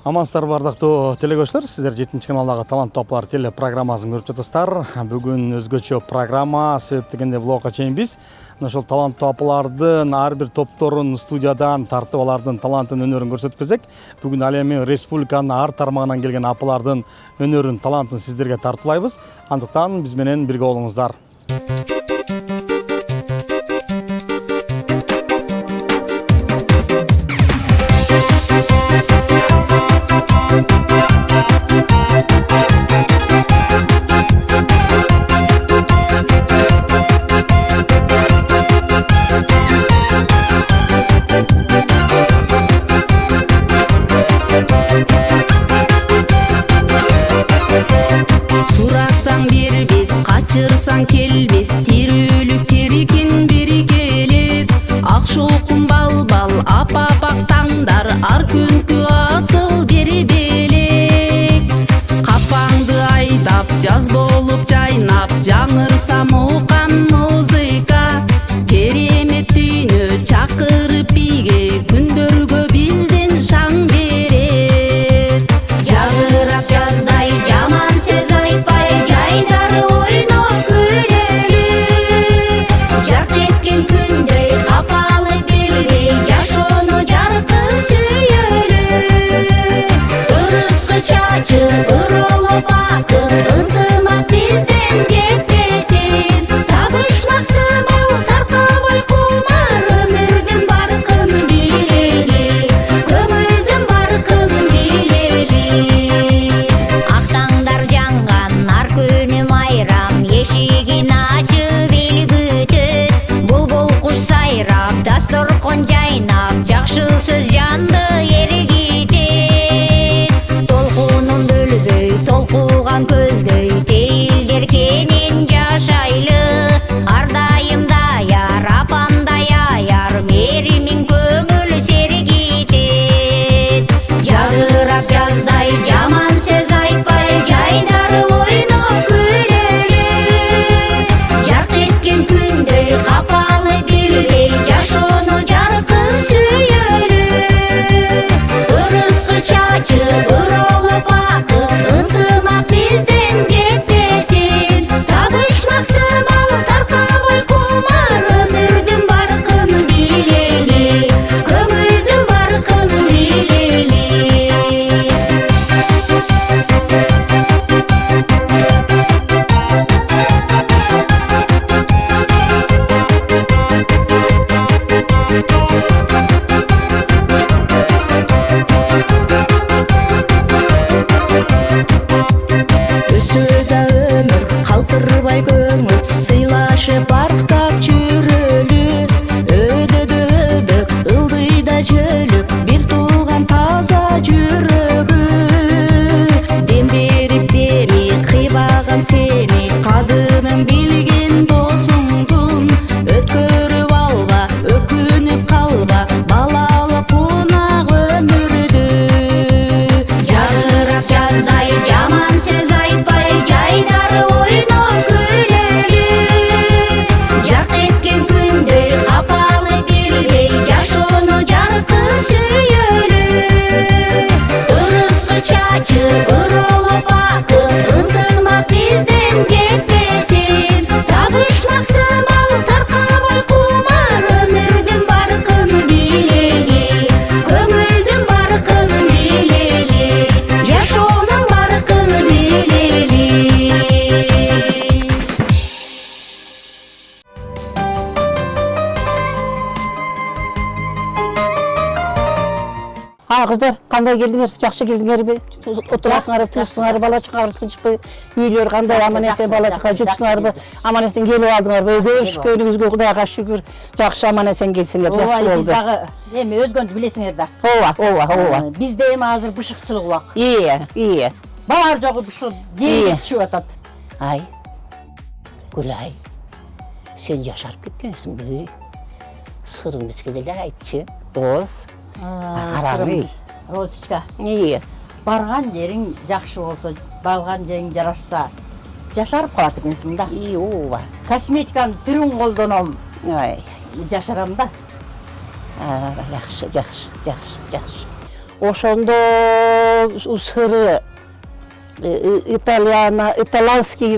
Амансыздар бардактуу телекөрүүчүлөр, сиздер 7 каналдагы талант топлар теле программасын көрүп жатасыздар. Бүгүн өзгөчө программа, себеп дегенде блогко чейин биз ошол талант топлардын ар бир топторун студиядан тартып алардын талантын өнөрүн көрсөткүзөк. Бүгүн ал эми республиканын ар тармагынан келген апалардын өнөрүн, талантын сиздерге тартуулайбыз. Андыктан биз менен бирге болуңуздар. Kaçırsan kelbes, tirülük terikin biri gelip Akşokum bal bal, apapak tangdar, ar künkü asıl biri belek Kapаңды айдап, jaz bolup jaynap, жаңырсам окам музыка Керемет дүйнө чакырып биге, күндөргө бизден шаң берет Жагырап жаздай, жаман сөз айтпай, жайдары ойноп күлөлү Жарк эткен күндөй капалы билбей, жашоону жаркын сүйөлү Ырыскы чачы ыролуп акын, ынтымак бизден кетпесин Табышмак сымыл таркабай кумар, өмүрдүн баркын билели Көңүлдүн баркын билели Актаңдар жаңган, ар күнү майрам, эшигин ачып эл күтөт Булбул куш сайрап, дасторкон жайнап, жакшы сөз жанды эргитет Толкунун бөлбөй, толкуган көздөй, тейлдер кенен жашайлы Ар дайым даяр, апам даяр, меримин көңүл сергитет Жагырап жаздай, жаман сөз айтпай, жайдары ойноп күлөлү Жарк эткен күндөй капалы билбей, жашоону жаркын сүйөлү Ырыскы чачы ыролуп акын, ынтымак бизден кетпесин Табышмак сымал таркабай кумар, өмүрдүн баркын билели Көңүлдүн баркын билели Өсөдө өмүр, калтырбай көңүл, сыйлашып арктап жүрөлү Өдөдө өбөк, ылдыйда жөлүк, бир тууган таза жүрөгү Дем берип деми, кыйбаган сени, кадырын билген досуңдун Өткөрүп алба, өкүнүп калба, балалык кунак өмүрдү Жагырап жаздай, жаман сөз айтпай, жайдары ойноп күлөлү Жарк эткен күндөй капалы билбей, жашоону жаркын сүйөлү Ырыскы чачы ыролуп акын, ынтымак бизден кетпесин Табышмак сымал таркабай кумар, өмүрдүн баркын билели Көңүлдүн баркын билели Жашоонун баркын билели Kızlar, kanday geldiler, жақсы келдіңербі? Отырасыңар, тыңсыңар, балачыққа тыншықпы, үйлер қандай, аман-есен балачыққа жүрсіңарбы, аман-есен келіп алдыңарбы, көрші-көніңізге Құдайға шүкір, жақсы аман-есен келсіңер, жақсы болды. Біз ағы, өзгөнді білесіңер да. Ова. Бізде азыр бышықчылық уақ. Ие. Балар жоғы бышыл дейге түшіп атады. Ай, Гүлай, сен жашарып кеткенсің бі? Сырың бізге деле айтшы, Роз. Сырым, Розочка. Ие. Барған жерің жақшы болса, барған жерің жарашса, жашарып қалады екенсің да. Ова. Косметиканы түрін қолданом, Ай. жашарам да. Жақсы. Ошондо сыры итальянский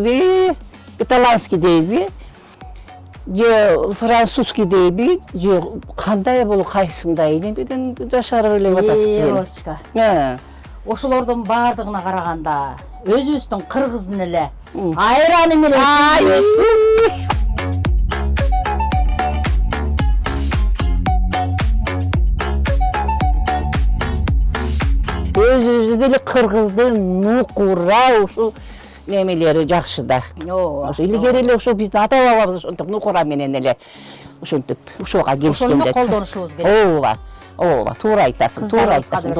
дейби, же французский дейби, же кандай болу кайсындай беден жашарып элеп атасыз. Росочка. Ошолордун бардыгына караганда өзүбүздүн кыргыздын эле айраны менен Өзүбүздүн эле кыргыздын нукура ушул немелери жакшы да. Ошо илгери эле ошо биздин ата бабабыз ошентип нукура менен эле ошентип ушуга келишкенде. Ошону колдонушубуз керек. Ооба, туура айтасың, туура айтасың,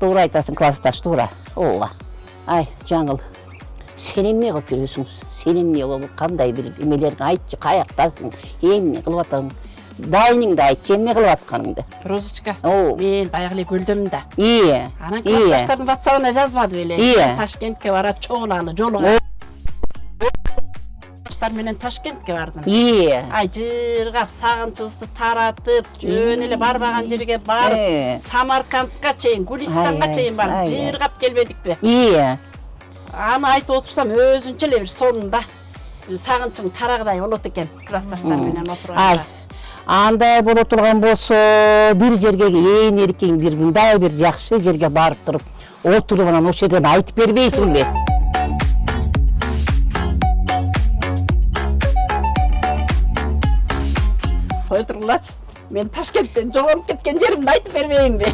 туура айтасың, классташ, туура. Ооба. Ай, жаңыл. Сен эмне кылып жүрөсүң? Сен эмне кандай бир эмелерди айтчы, каяктасың? Эмне кылып атасың? Дайныңды айтчы, эмне кылып атканыңды? Розочка, О. мен баягы эле күлдүм да. Анан Ие. классташтардын WhatsApp-ына жазбады беле. Ие. Ташкентке барат, чогуланы, жолуга. Классташтар менен Ташкентке бардым. Ай, жыргап, сагынчыбызды таратып, жөн эле барбаган жерге барып, Самаркандка чейин, Гулистанга чейин барып, жыргап келбедикпи? Аны айтып отурсам, өзүнчө эле бир сонунда сагынчым тарагдай болот экен, классташтар менен отурганда. Андай боло турган болсо, бир жерге ээн эркең бир мындай бир жакшы жерге барып туруп, отуруп анан ошол жерден айтып бербейсиңби? Кой тургулачы, мен Ташкенттен жоголуп кеткен жеримди айтып бербейинби?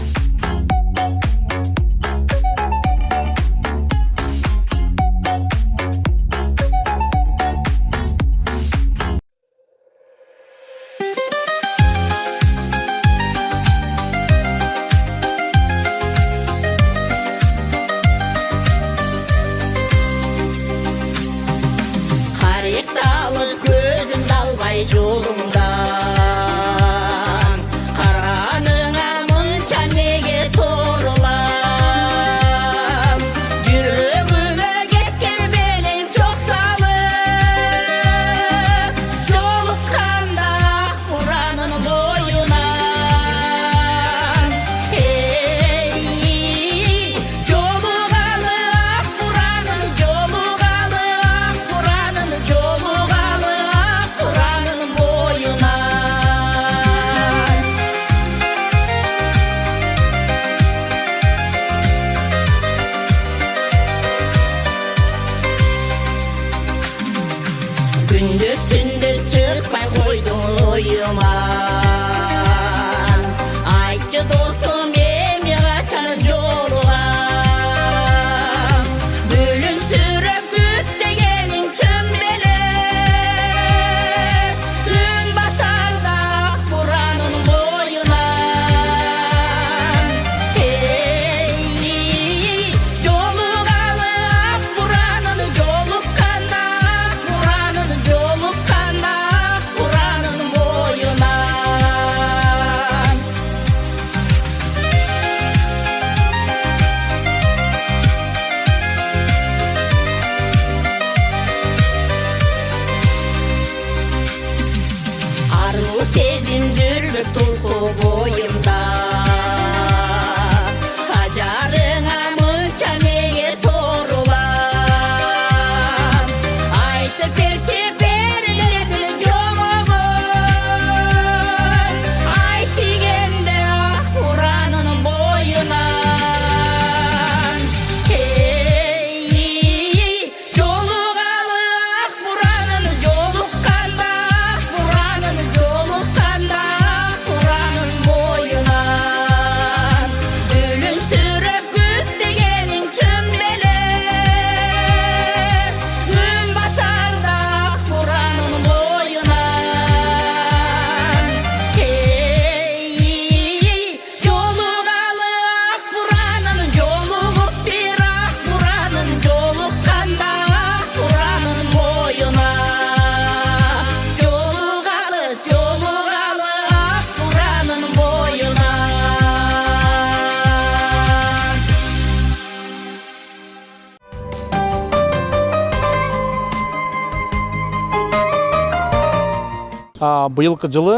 Быйылкы жылы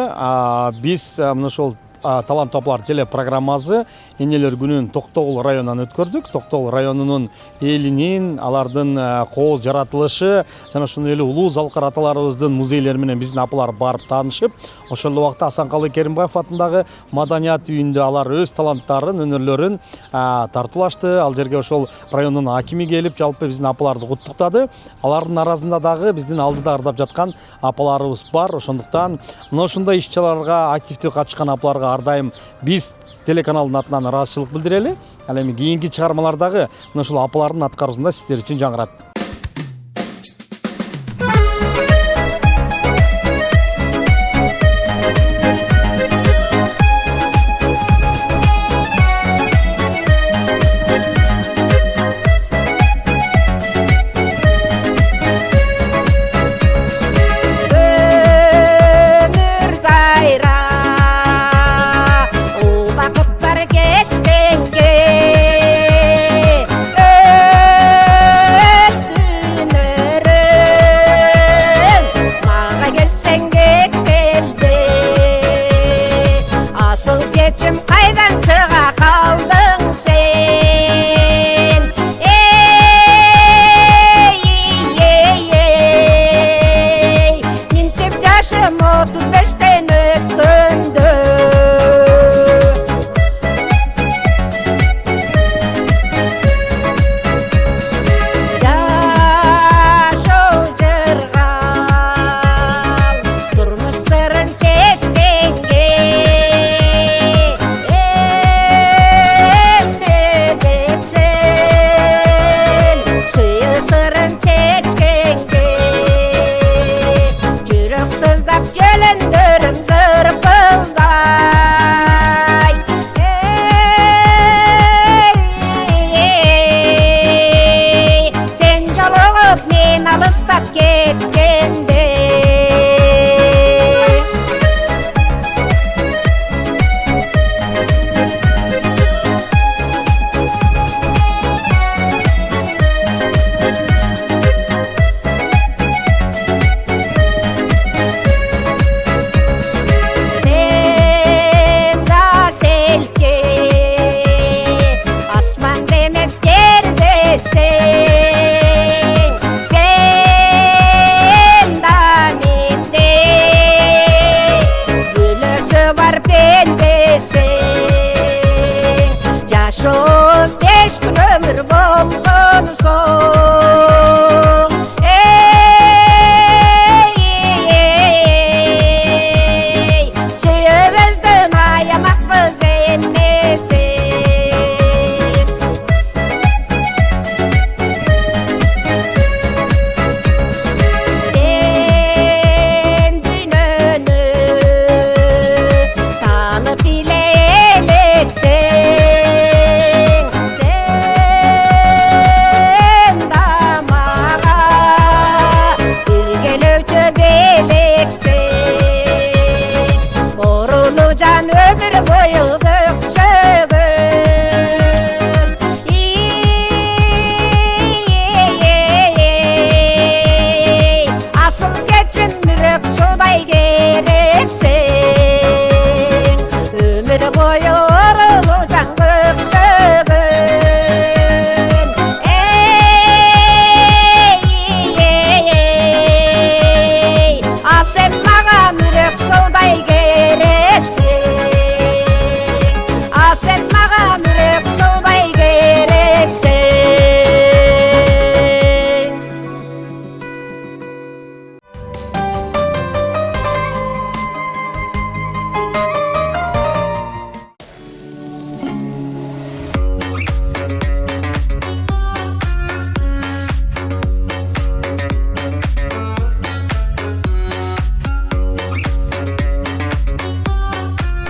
биз мына ошол талант топлар телепрограммасы энелер күнүн Токтогул районунан өткөрдүк. Токтогул районунун элинин, алардын кооз жаратылышы жана ошондой эле улуу залкар аталарыбыздын музейлери менен биздин апалар барып таанышып, ошол убакта Асанкалы Керимбаев атындагы маданият үйүндө алар өз таланттарын, өнөрлөрүн тартуулашты. Ал жерге ошол райондун акими келип, жалпы биздин апаларды куттуктады. Алардын арасында дагы биздин алдыда ырдап жаткан апаларыбыз бар. Ошондуктан мына ушундай иш-чараларга активдүү катышкан апаларга ар дайым биз телеканалдын атынан ыраазычылык билдирели. Ал эми кийинки чыгармалардагы мына ушул апалардын аткаруусунда сиздер үчүн жаңырат.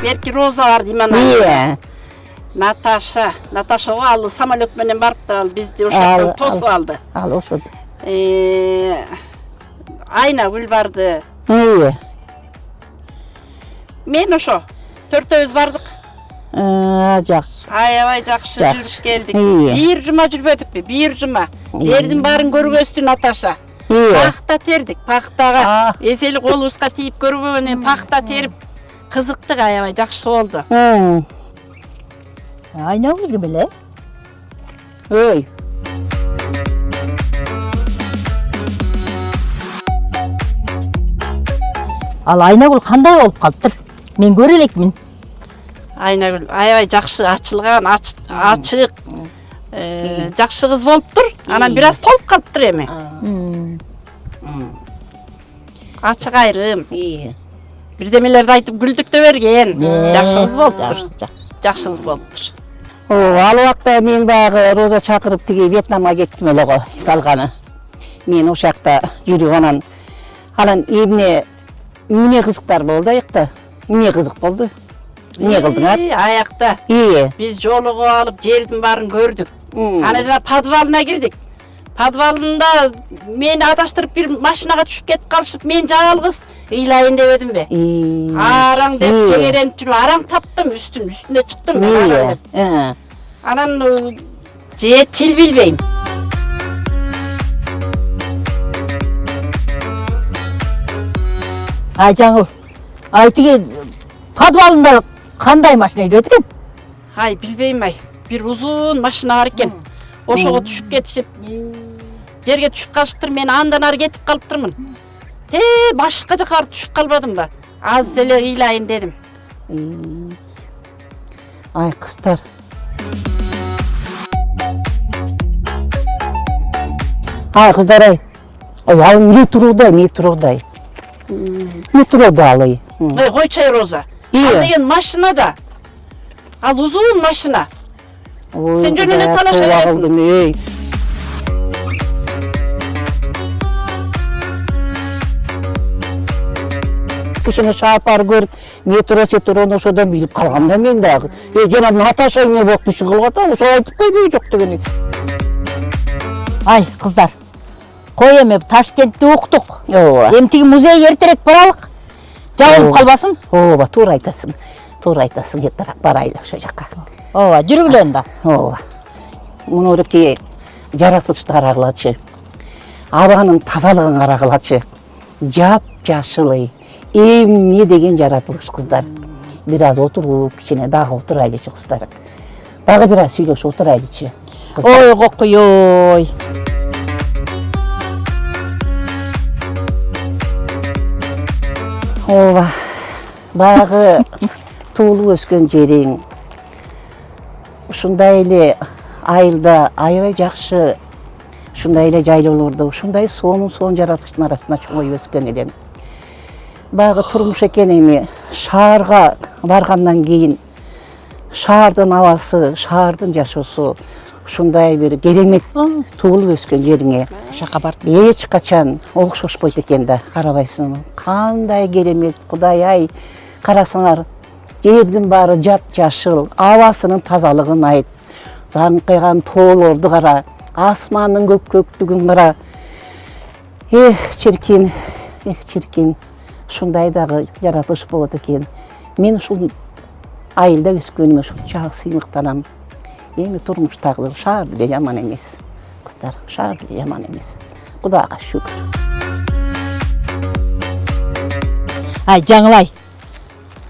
Берки Роза бар дейм ана. Ие. Наташа ал самолет менен барыптыр, ал бизди ошондо тосуп алды. Ал ошол. Айна Гүл барды. Ие. Мен ошо төртөөбүз бардык. Жакшы. Аябай жакшы жүрүп келдик. Ие. Бир жума жүрбөдүкпү? Бир жума. Жердин баарын көрбөстү Наташа. Ие. Пахта тердик, пахтага. Эсели колубузга тийип көрбөгөнүн пахта терип Кызыктык аябай жакшы болду. Айнагүл ким эле? Ой. Ал Айнагүл кандай болуп калыптыр? Мен көрө элекмин. Айнагүл аябай жакшы ачылган, ачык, жакшы кыз болуптур. Анан бир аз толуп калыптыр эми. Ачык айрым. Бирдемелерди айтып күлдүртө берген. Жакшы кыз болуптур. Жакшы кыз болуптур. Ал убакта мен баягы Роза чакырып тиги Вьетнамга кеттим эле го салганы. Мен ошакта жүрүп анан эмне кызыктар болду аякта. Эмне кызык болду? Эмне кылдыңар? Аякта биз жолугуп алып жердин баарын көрдүк. Ана жана подвалына кирдик. Подвалында мени адаштырып бир машинага түшүп кетип калышып, мен жалгыз ыйлайын деп едимби? Араң деп тегеренип жүрүп, араң таптым, үстүнө чыктым мен араң деп. Анан же тил билбейм. Ай жаңыл. Ай тиги подвалында кандай машина жүрөт экен? Ай билбейм ай. Бир узун машина бар экен. Ошого түшүп кетишип, жерге түшүп калыштыр, мен андан ары кетип калыптырмын. Башка жака барып түшүп калбадымбы? Аз эле ыйлайын дедим. Ай кыздар. Ай кыздар ай. Ай эмне туруудай. Не туруудай алай. Койчай Роза. Ал деген машинада. Ал узун машина. Сен жөн эле талаша бересиң. Кичине шаапар көрүп, метро ошодон билип калгам да мен дагы. Жана Наташа эмне болуп түшүп калган, ошо айтып койбой жок деген. Ай кыздар. Кой эми Ташкентте уктук. Эми тиги музейге эртерээк баралык. Жабылып калбасын? Ооба, туура айтасың. Эртерээк барайлы ошо жака. Ооба, жүргүлө анда. Ооба. Муну тиги жаратылышты карагылачы. Абанын тазалыгын карагылачы. Жап-жашыл. Эмне деген жаратылыш кыздар. Бир аз отуруп, кичине дагы отурайлычы кыздар. Дагы бир аз сүйлөшүп отурайлычы. Ой кокуй. Ооба. Баягы туулуп өскөн жериң. Ушундай эле айылда аябай жакшы, ушундай эле жайлоолордо, ушундай соон жаратылыштын арасында чоңоюп өскөн элем. Баягы турмуш экен эми шаарга баргандан кийин шаардын абасы, шаардын жашоосу ушундай бир керемет туулуп өскөн жериңе Ошака барып эч качан окшошпойт экен да, карабайсың. Кандай керемет, Кудай ай, карасаңар, жердин баары жап-жашыл, абасынын тазалыгын айт. Заңкыйган тоолорду кара, асмандын көккөктүгүн кара. Чиркин. Ушундай дагы жаратылыш болот экен. Мен ушул айылда өскөнүмө ушунчалык сыймыктанам. Эми турмуштагы шаар деле жаман эмес. Кыздар, шаар деле жаман эмес. Кудайга шүкүр. Ай жаңылай.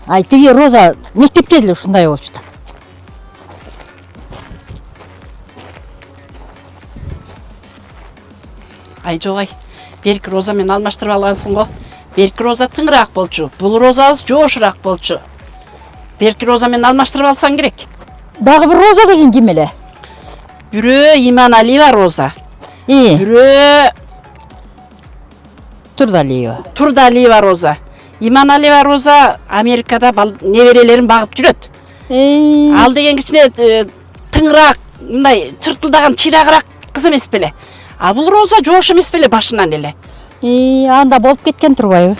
Ай тиги Роза мектепте деле ушундай болчу да. Ай жок ай. Берки Роза менен алмаштырып алгансың го. Берки Роза тыңыраак болчу. Бул Розабыз жоошураак болчу. Берки Роза менен алмаштырып алсаң керек. Дагы бир Роза деген ким эле? Бирөө Иманалиева Роза. Бирөө Турдалиева Роза. Иманалиева Роза Америкада неберелерин багып жүрөт. Ал деген кичине тыңыраак, мындай чыртылдаган чирагыраак кыз эмес беле. А бул Роза жоош эмес беле башынан эле. Анда болуп кеткен турбайбы?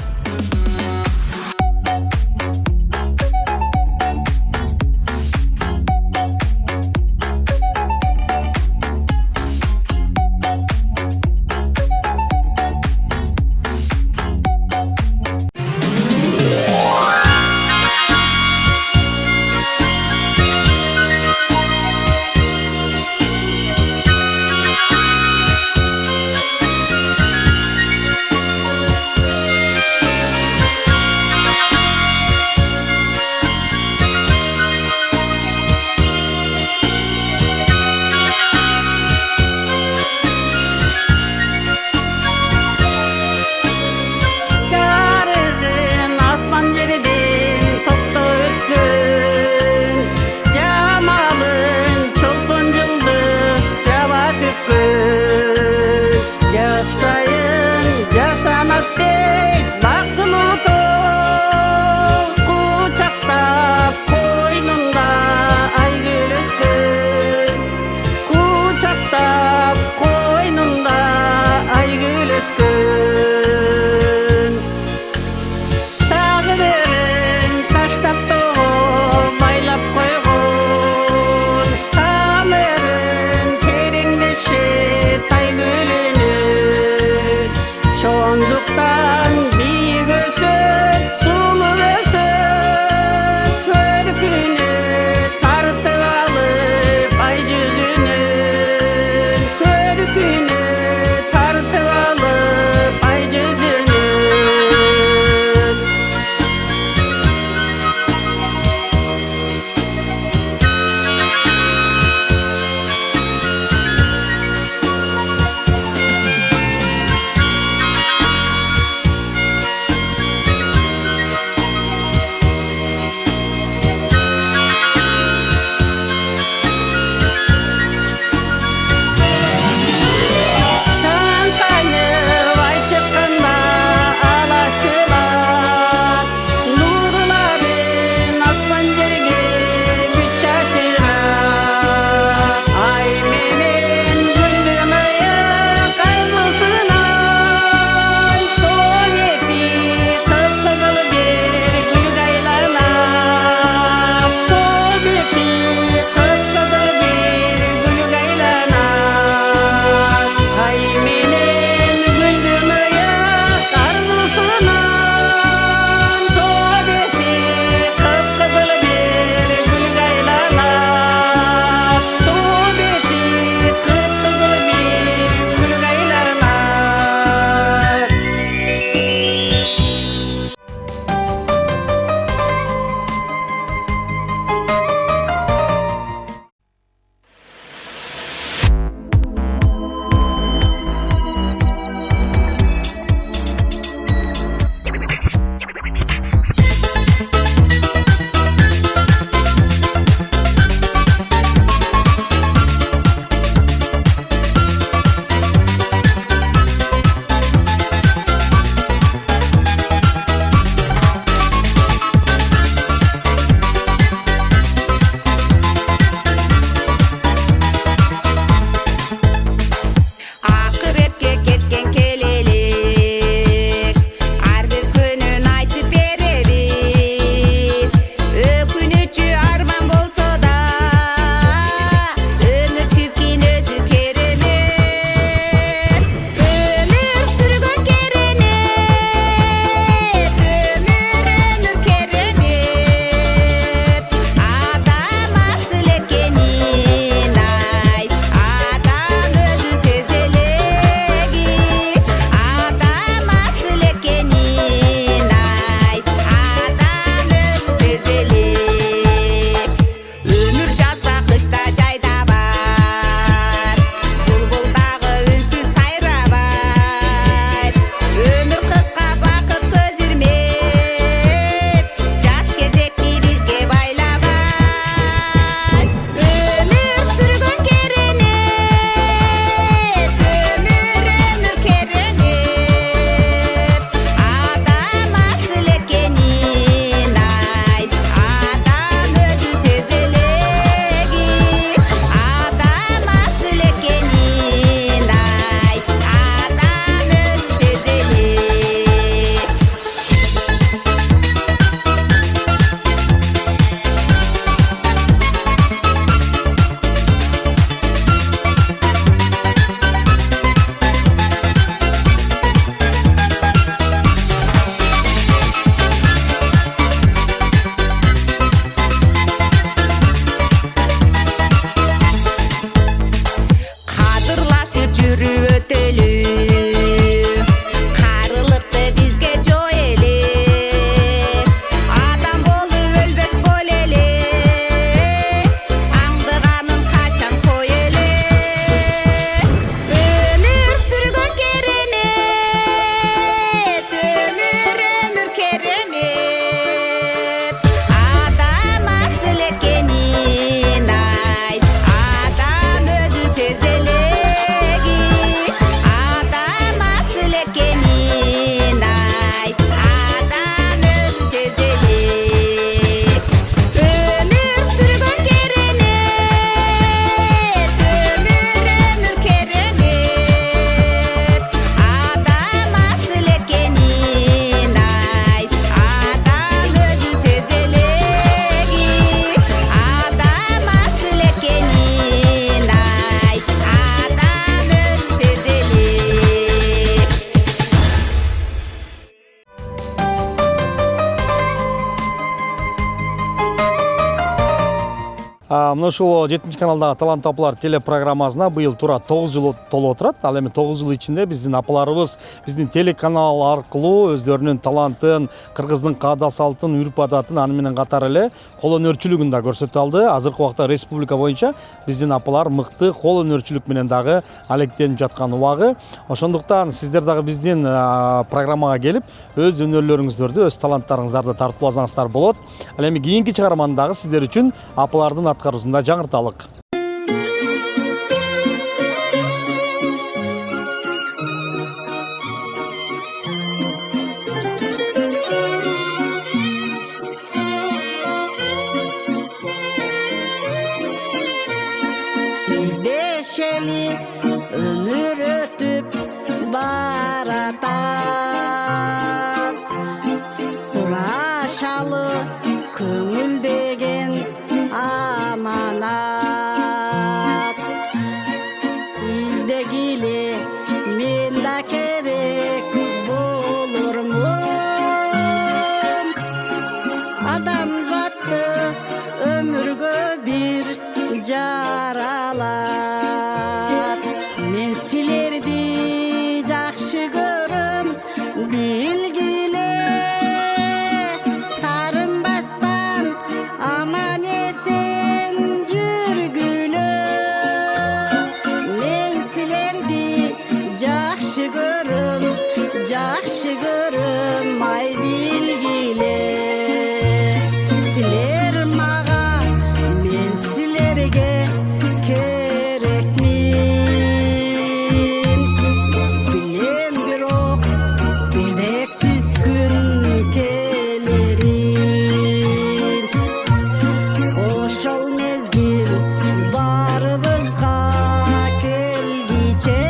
Мына ушул 7-каналдагы Талант апалар телепрограммасына быйыл туура 9 жыл толуп отурат. Ал эми 9 жыл ичинде биздин апаларыбыз биздин телеканал аркылуу өздөрүнүн талантын, кыргыздын каада салтын, үрп адатын, аны менен катар эле кол өнөрчүлүгүн да көрсөтө алды. Азыркы убакта республика боюнча биздин апалар мыкты кол өнөрчүлүк менен дагы алектенип жаткан убагы. Ошондуктан сиздер дагы биздин программага келип, өз өнөрлөрүңүздөрдү, өз таланттарыңыздарды тартууласаңыздар болот. Ал эми кийинки чыгарманы дагы сиздер үчүн апалардын аткаруусунда жаңырталык. Издешели өмүр өтүп баратат, сурашалы көңүл деген аманат. Издегиле мен да керек болурмун, адамзатты өмүргө бир жаралат. Мен силерди жакшы көрөм, билгиле, тарынбастан аман эсен жүргүлө. Мен силерди жакшы көрөм, ай билгиле. Силер мага, мен силерге керекмин. Билем бирок керексиз күн келерин. Ошол мезгил барыбызга келгиче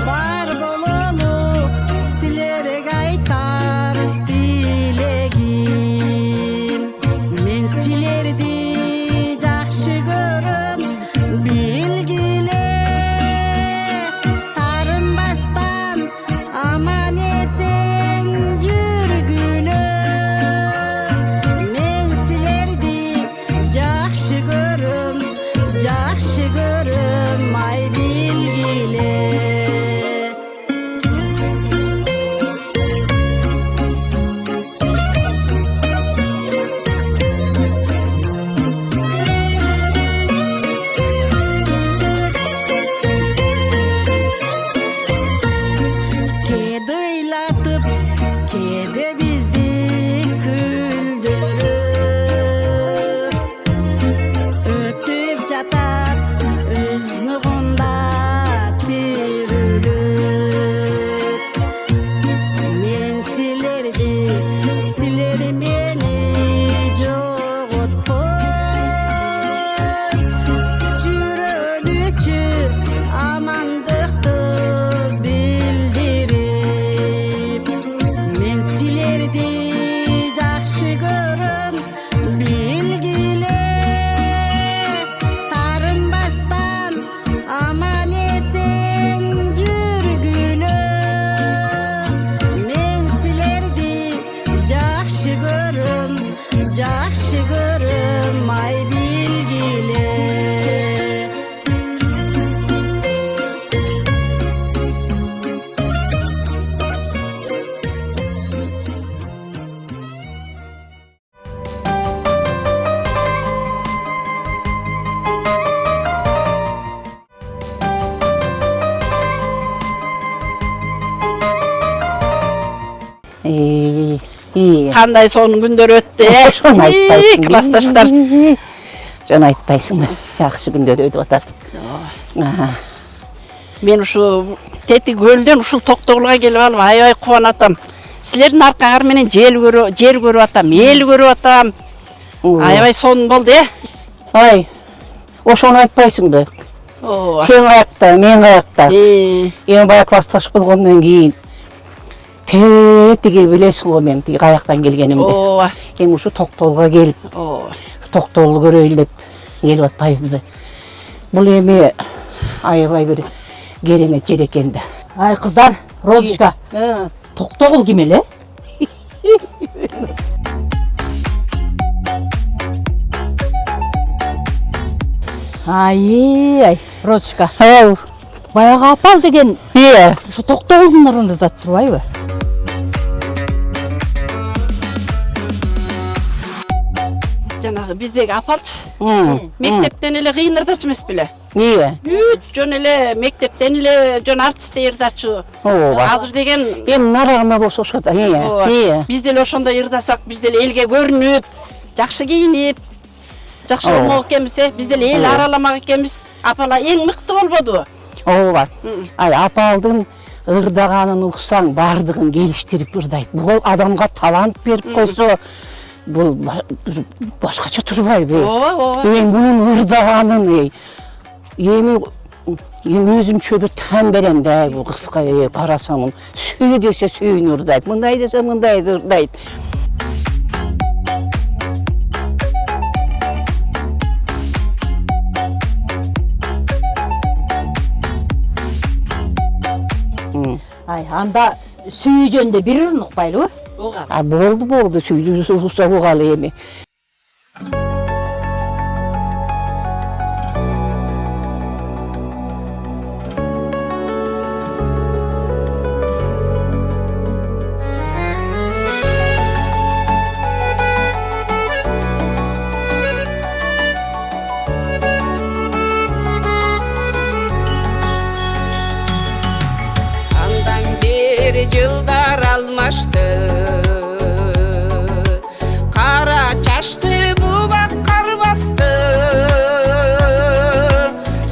бар бололу силерге айтар тилегим. Мен силерди жакшы көрөм, билгиле, тарынбастан аман эсен жүргүлө. Мен силерди жакшы көрөм, ай билгиле. Кеде ыйлатып, кеде бизди күлдүрүп, өтүп жатат өз нугунда тирүлүп. Мен силерди, силер мени жоготпой, жүрөлүчү амандыкты билдирип. Мен силерди жакшы көрөм, билгиле, тарынбастан аман эсен жүргүлө. Мен силерди жакшы көрөм, ай билгиле. Кандай сонун күндөр өттү, Ошону айтпайсың. классташтар. Жөн айтпайсың да, жакшы күндөр өтүп атат. Мен ушу тети көлдөн ушул Токтогулга келип алып аябай кубанып атам. Силердин аркаңар менен жер көрүп атам, эл көрүп атам. Аябай сонун болду, Ай, ошону айтпайсыңбы? Ооба. Сен каякта, мен каякта. Эми баягы классташ болгондон кийин тиги билесиң го мен тиги каяктан келгенимди. Ооба. Эми ушу Токтогулга келип, Ооба. Токтогулду көрөйүн деп келип атпайбызбы? Бул эми аябай бир керемет жер экен да. Ай кыздар, Розочка, Токтогул ким эле? Ай, Розочка. Ау. Баяғы апал деген Иә. ушу Токтогулдун ырында да турбайбы? Жанагы биздеги апалчы. Мектептен эле кыйнырдачы эмес беле. Иә. Бүт жөн эле мектептен эле жөн артист ырдачы. Ооба. Азыр деген Эми нарагыма болсо ошо да. Иә. Биз деле ошондой ырдасак, биз деле элге көрүнүп, жакшы кийинип, жакшы болмок экенбиз, биз деле эл араламак экенбиз. Апала эң мыкты болбодубу? Ооба. Ай апалдын ырдаганын уксаң бардыгын келиштирип ырдайт. Бул адамга талант берип койсо, бул башкача турбайбы? Ооба. Эми мунун ырдаганын эми өзүмчө бир тан берем да, бул кызга карасам, сүй десе сүйүн ырдайт, мындай десе мындай ырдайт. Ай, анда сүйүү жөнүндө бир ырын укпайлыбы? Угам. Болду, сүйдү укса угалы эми. Андан бери жылдар алмашты, кара чачты бубак кар басты.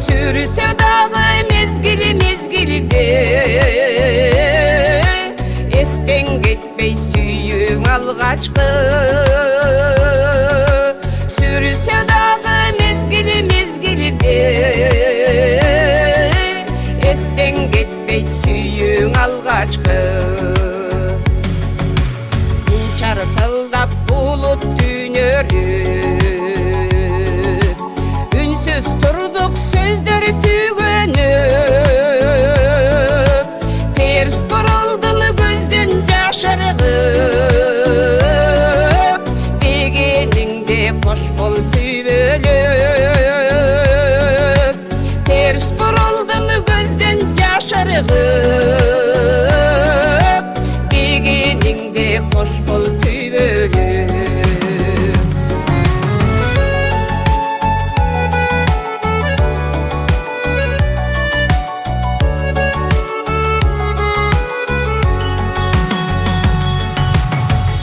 Сүрүсө дагы мезгилде, эстен кетпей сүйүүң алгачкы. Сүрүсө дагы мезгилде, эстен кетпей сүйүүң алгачкы. Чартылдап булут түнөрүп, үнсүз турдук сөздөр түгөнүп. Терс бурулдум көздөн жаш ыргып, дегениңде кош бол түбөлүп. Терс бурулдум көздөн жаш ыргып, дегениңде кош бол түбөлүп.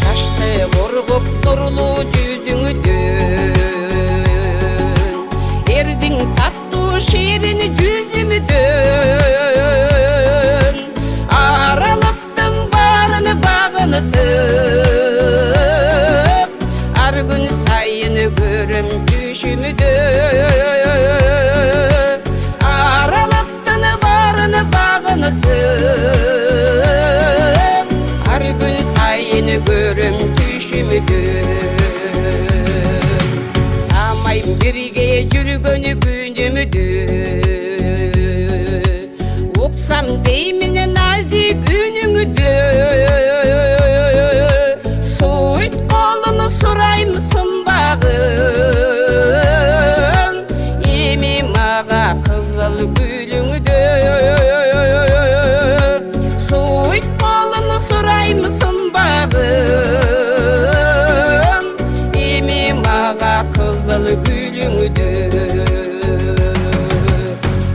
Жашты коргоп нурлуу жүзүңдөн, эрдиң таттуу ширин жүзүмдөн. Аралыктын барын багынытып, ар күн сайын көрөм түшүмдө. Аралыктын барын багынытып, ар күн сайын көрөм түшүмдө. Самайм бирге жүргөн күнүмдө, уксам деймин назик үнүңдө. Суйт колуну сураймысың багым, эми мага кызыл гүлүңдө. Суйт колуну сураймысың багым, эми мага кызыл гүлүңдө.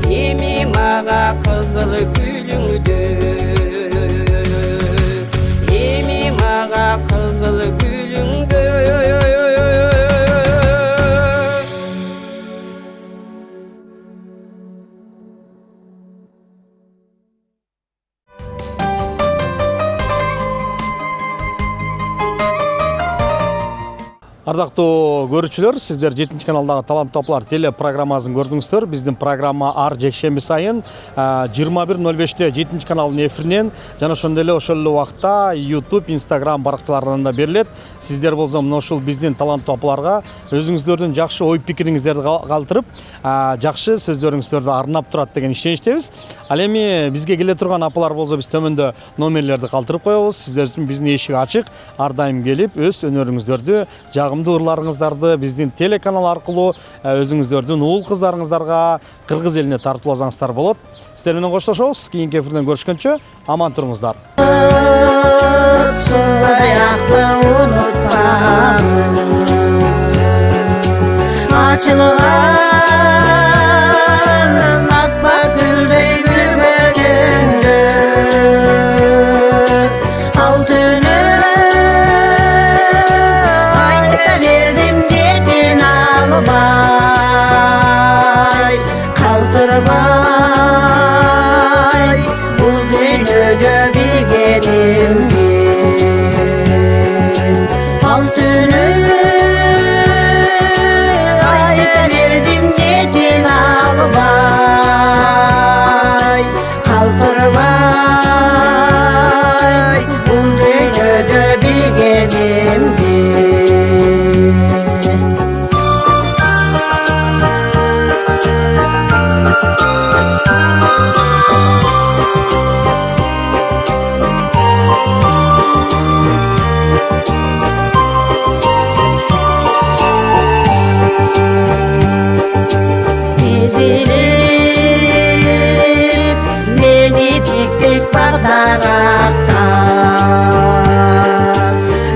Эми мага кызыл гүлүңдө. Эми мага кызыл гүлүңдө. Ардактуу көрүүчүлөр, сиздер 7 каналдагы Талант топлар теле программасын көрдүңүздөр. Биздин программа ар жекшемби сайын 21:05-те 7 каналдын эфиринен жана ошондой эле ошол эле убакта YouTube, Instagram баракчаларынан да берилет. Сиздер болсо мына ушул биздин Талант топларга өзүңүздөрдүн жакшы ой пикириңиздерди калтырып, жакшы сөздөрүңүздөрдү арнап турат деген ишеничтебиз. Ал эми бизге келе турган апалар болсо биз төмөндө номерлерди калтырып коебуз. Сиздер үчүн биздин эшик ачык. Ар дайым келип өз өнөрүңүздөрдү жагымдуу жагымдуу ырларыңыздарды биздин телеканал аркылуу өзүңүздөрдүн уул кыздарыңыздарга кыргыз элине тартууласаңыздар болот. Сиздер менен коштошобуз. Кийинки эфирден көрүшкөнчө аман туруңуздар. Açılgan akba güldey gülmegende Altını ayta verdim jetin almay Kaltırmay bu dünyada bilgenimdin Altını verdim jetin almay Kaltırmay bu dünyada bilgenimdin Ezilip beni tek tek bardarakta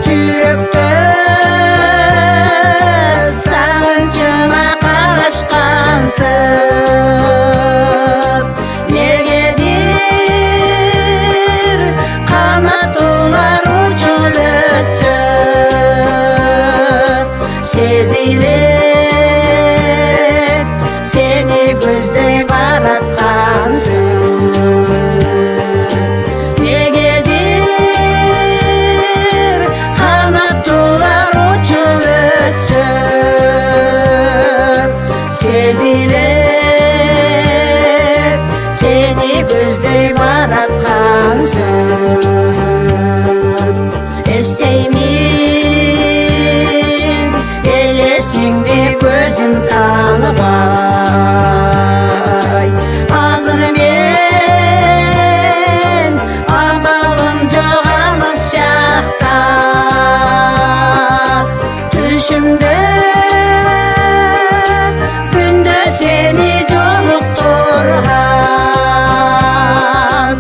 Жүрөктө сагынчыма карашкансың Негедир канаттуулар учуп өтсө Сезилет seni көздөй бараткансың Негедир канаттуулар учуп өтсө Сезилет seni көздөй бараткансың Эстеймин элесиңди көзүм тааныбай Азыр мен амалым жок алыс жакта Түшүмдө күндө сени жолуктурган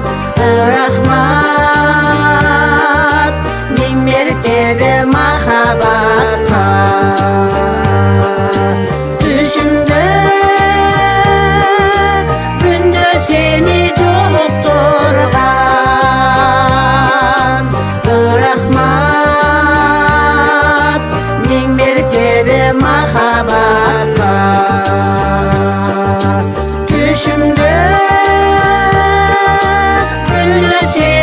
Рахмат миң мертебе махабатка Düşümde günde seni jolukturgan Rahmat ming mertebe mahabatga Düşümde günde seni